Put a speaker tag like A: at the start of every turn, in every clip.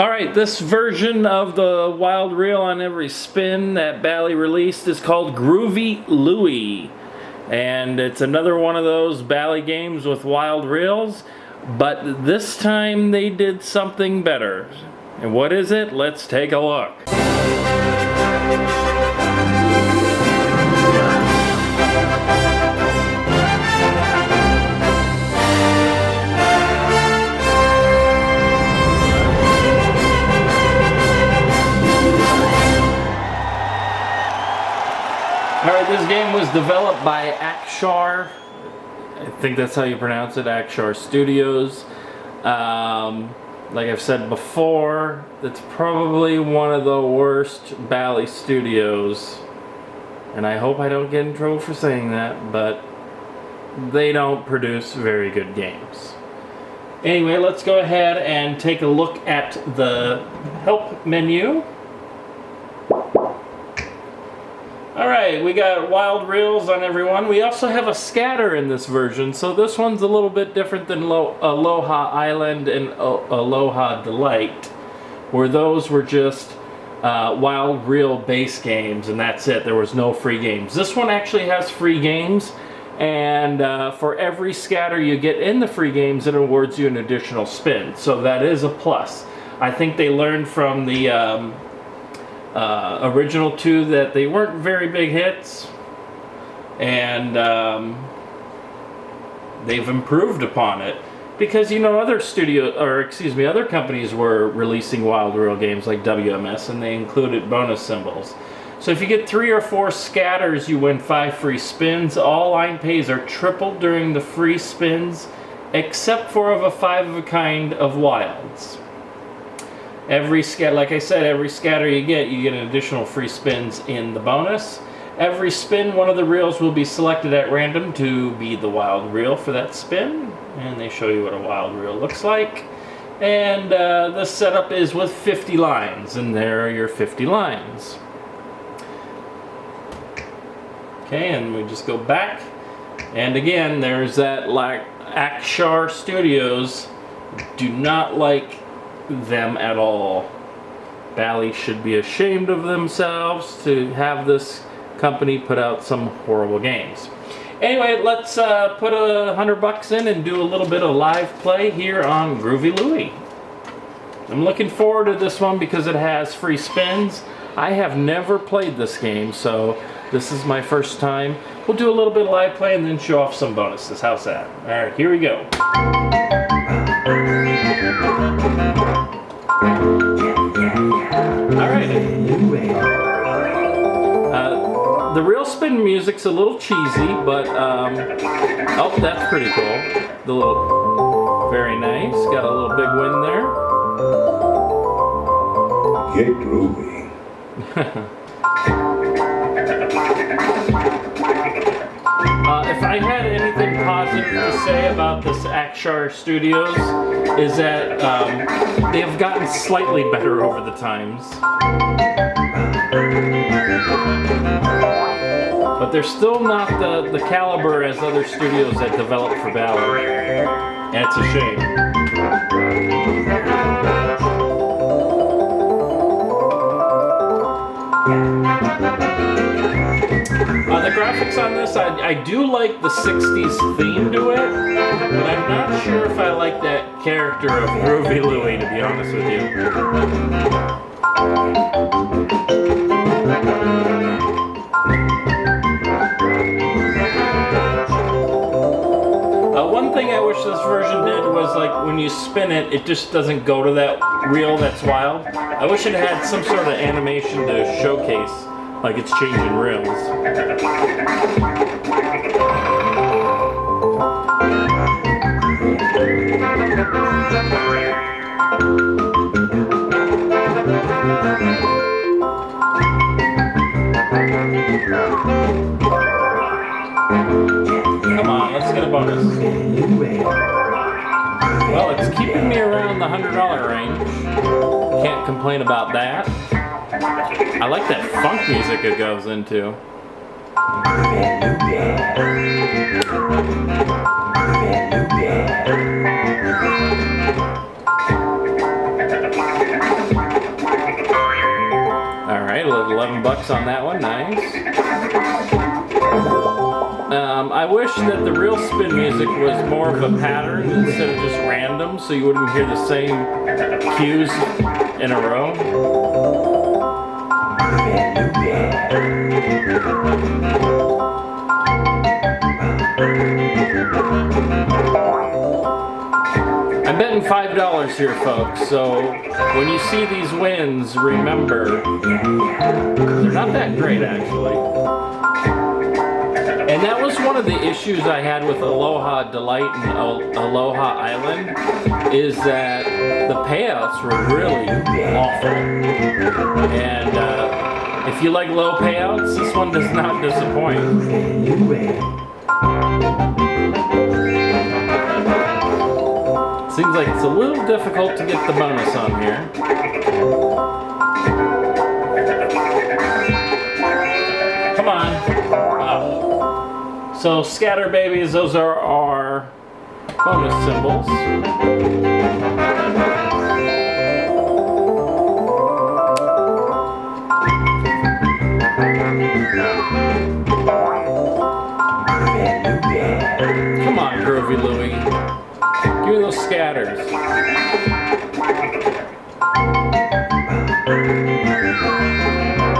A: Alright, this version of the wild reel on every spin that Bally released is called Groovy Louie. And it's another one of those Bally games with wild reels, but this time they did something better. And what is it? Let's take a look. Alright, this game was developed by Akshar. I think that's how you pronounce it, Akshar Studios. Like I've said before, it's probably one of the worst Bally studios. And I hope I don't get in trouble for saying that, but they don't produce very good games. Anyway, let's go ahead and take a look at the help menu. Alright, we got wild reels on everyone. We also have a scatter in this version, so this one's a little bit different than Aloha Island and Aloha Delight, where those were just wild reel base games, and that's it. There was no free games. This one actually has free games, and for every scatter you get in the free games, it awards you an additional spin, so that is a plus. I think they learned from the original two that they weren't very big hits, and they've improved upon it, because you know other other companies were releasing wild reel games like WMS, and they included bonus symbols. So if you get 3 or 4 scatters, you win 5 free spins. All line pays are tripled during the free spins, except for of a 5 of a kind of wilds. Every scatter, like I said, every scatter you get an additional free spins in the bonus. Every spin, one of the reels will be selected at random to be the wild reel for that spin. And they show you what a wild reel looks like. And the setup is with 50 lines, and there are your 50 lines. Okay, and we just go back. And again, there's that, like, Akshar Studios do not like them at all. Bally should be ashamed of themselves to have this company put out some horrible games. Anyway, let's put $100 in and do a little bit of live play here on Groovy Louie. I'm looking forward to this one because it has free spins. I have never played this game, so this is my first time. We'll do a little bit of live play and then show off some bonuses. How's that? Alright, here we go. The real spin music's a little cheesy, but oh, that's pretty cool. The little, very nice. Got a little big win there.
B: Get groovy.
A: If I had anything positive to say about this Akshar Studios, is that they have gotten slightly better over the times. But they're still not the caliber as other studios that develop for Bally. And it's a shame. The graphics on this, I do like the 60s theme to it, but I'm not sure if I like that character of Groovy Louie, to be honest with you. One thing I wish this version did was, like, when you spin it, it just doesn't go to that reel that's wild. I wish it had some sort of animation to showcase, like it's changing reels. Come on, let's get a bonus. Well, it's keeping me around the $100 range. Can't complain about that. I like that funk music it goes into. on that one, nice. I wish that the real spin music was more of a pattern instead of just random, so you wouldn't hear the same cues in a row. I'm betting $5 here, folks, so when you see these wins, remember, they're not that great, actually. And that was one of the issues I had with Aloha Delight and Aloha Island, is that the payouts were really awful. And if you like low payouts, this one does not disappoint. Seems like it's a little difficult to get the bonus on here. Come on. So scatter babies, those are our bonus symbols. Come on, Groovy Louie. Give me those scatters.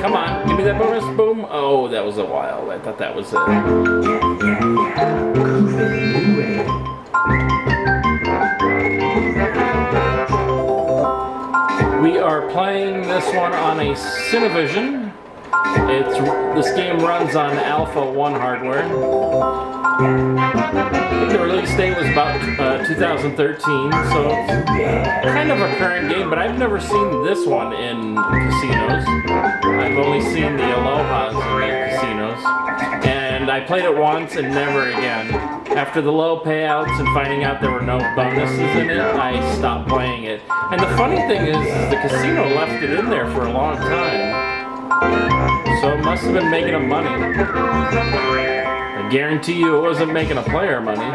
A: Come on, give me that bonus. Boom. Oh, that was a while. I thought that was it. We are playing this one on a Cinevision. This game runs on Alpha 1 hardware. I think the release date was about 2013, so it's kind of a current game, but I've never seen this one in casinos. I've only seen the Alohas in the casinos. And I played it once and never again. After the low payouts and finding out there were no bonuses in it, I stopped playing it. And the funny thing is the casino left it in there for a long time. So it must have been making them money. I guarantee you it wasn't making a player money.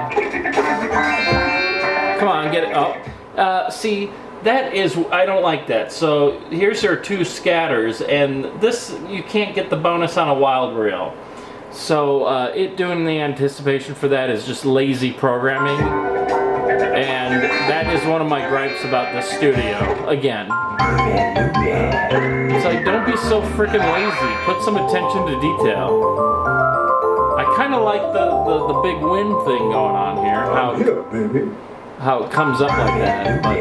A: Come on, get it up. See, that is, I don't like that. So here's our two scatters, and this, you can't get the bonus on a wild reel. So it doing the anticipation for that is just lazy programming. And that is one of my gripes about the studio. Again. It's like, don't be so freaking lazy. Put some attention to detail. I kind of like the big win thing going on here. How it comes up like that. But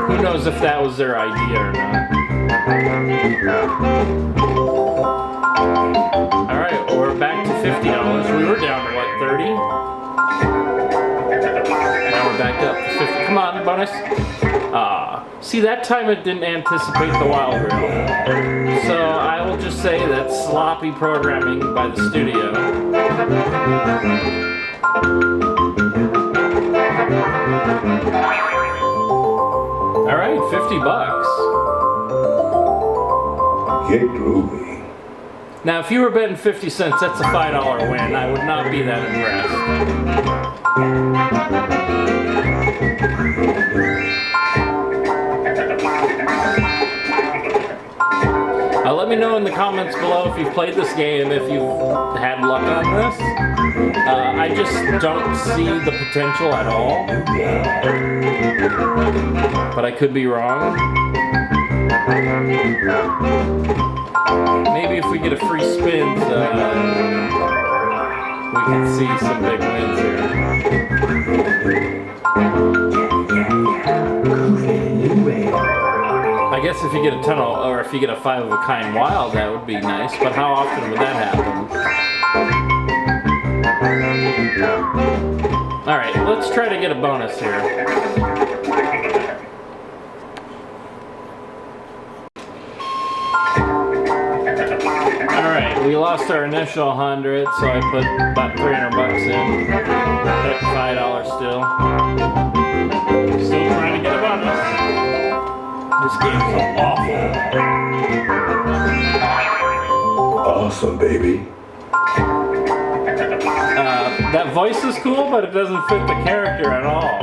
A: who knows if that was their idea or not. Alright, we're back to $50. We were down to what, 30? Now we're back up to 50. Come on, bonus. See, that time it didn't anticipate the wild reel. So I will just say that's sloppy programming by the studio. Alright, $50.
B: Get groovy.
A: Now, if you were betting 50 cents, that's a $5 win. I would not be that impressed. Let me know in the comments below if you've played this game, if you've had luck on this. I just don't see the potential at all. But I could be wrong. Maybe if we get a free spin, we can see some big wins here. I guess if you get a ton of, or if you get a 5 of a kind wild, that would be nice, but how often would that happen? Alright, let's try to get a bonus here. Alright, we lost our initial 100, so I put about 300 bucks in. At $5 still. Still trying to get a bonus. This game's so awful.
B: Awesome, baby.
A: That voice is cool, but it doesn't fit the character at all.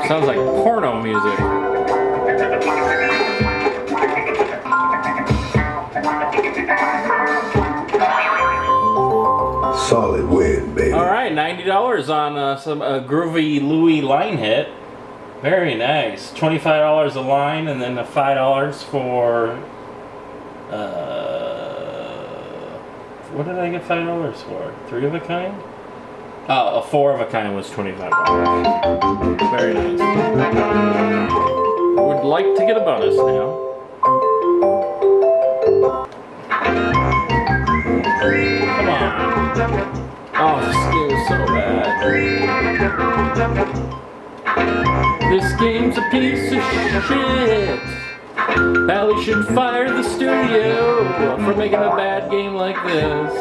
A: Sounds like porno music.
B: Solid win, baby.
A: All right, $90 on some Groovy Louie line hit. Very nice. $25 a line, and then the $5 for. What did I get $5 for? 3 of a kind? Oh, a 4 of a kind was $25. Very nice. Would like to get a bonus now. Come on. Oh, this game is so bad. This game's a piece of shit. Bally should fire the studio for making a bad game like this.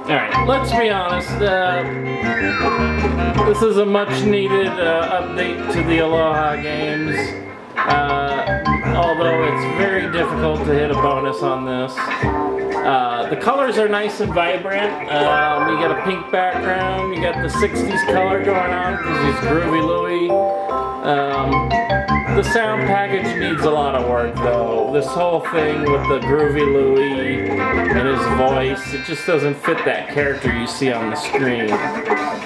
A: Alright, let's be honest. This is a much needed update to the Aloha games. Although it's very difficult to hit a bonus on this. The colors are nice and vibrant. You got a pink background, you got the 60s color going on because he's Groovy Louie. The sound package needs a lot of work though. This whole thing with the Groovy Louie and his voice, it just doesn't fit that character you see on the screen. They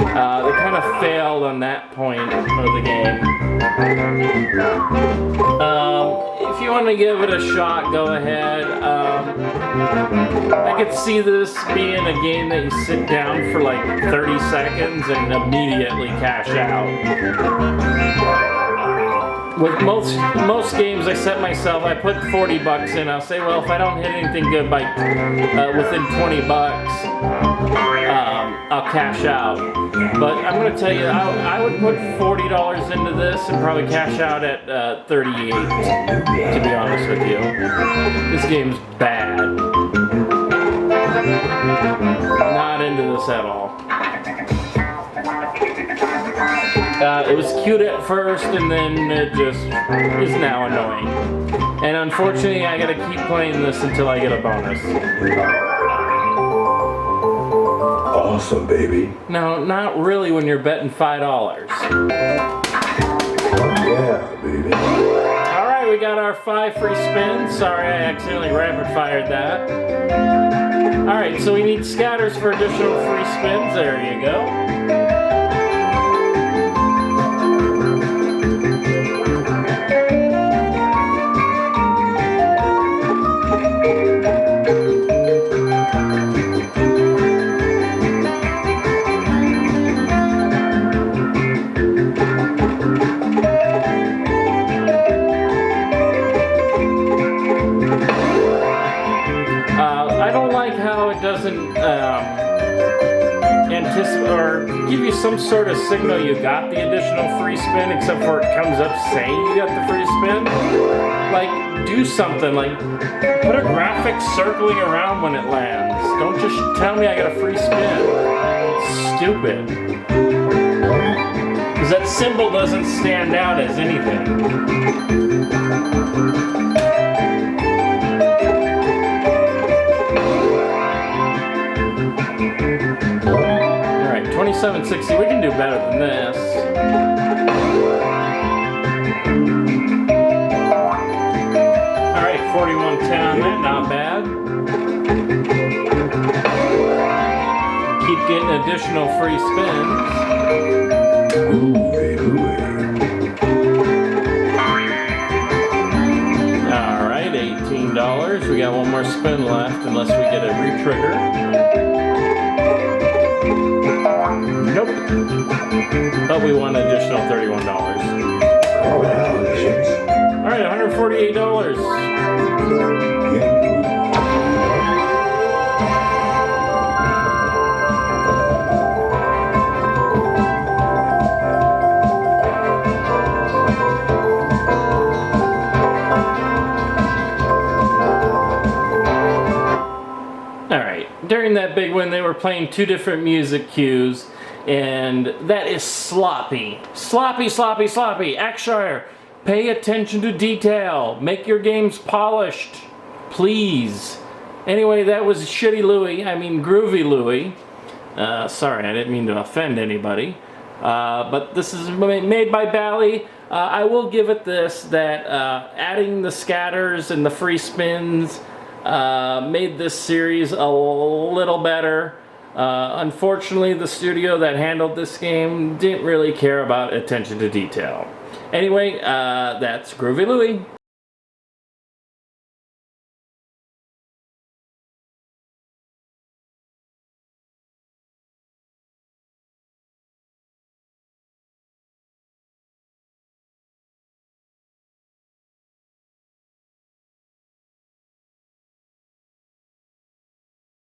A: kind of failed on that point of the game. If you want to give it a shot, go ahead. I could see this being a game that you sit down for like 30 seconds and immediately cash out. With most games I set myself, I put 40 bucks in. I'll say, well, if I don't hit anything good by within 20 bucks, I'll cash out. But I'm going to tell you, I would put $40 into this and probably cash out at 38, to be honest with you. This game's bad. Not into this at all. It was cute at first, and then it just is now annoying. And unfortunately, I gotta keep playing this until I get a bonus.
B: Awesome, baby.
A: No, not really when you're betting $5.
B: Yeah, baby.
A: Alright, we got our 5 free spins. Sorry, I accidentally rapid fired that. Alright, so we need scatters for additional free spins. There you go. Doesn't anticipate or give you some sort of signal you got the additional free spin, except for it comes up saying you got the free spin. Like, do something, like put a graphic circling around when it lands. Don't just tell me I got a free spin. It's stupid. Because that symbol doesn't stand out as anything. $27.60. We can do better than this. All right, $41.10 on that. Not bad. Keep getting additional free spins.
B: Groovy Louie.
A: All right, $18. We got one more spin left, unless we get a re-trigger. Nope. But we want an additional $31. Alright, $148. Alright, during that big win, they were playing 2 different music cues. And that is sloppy. Sloppy, sloppy, sloppy. Ackshire, Pay attention to detail. Make your games polished, please. Anyway, that was Groovy Louie. Sorry, I didn't mean to offend anybody. But this is made by Bally. I will give it this, that adding the scatters and the free spins made this series a little better. Unfortunately, the studio that handled this game didn't really care about attention to detail. Anyway, that's Groovy Louie.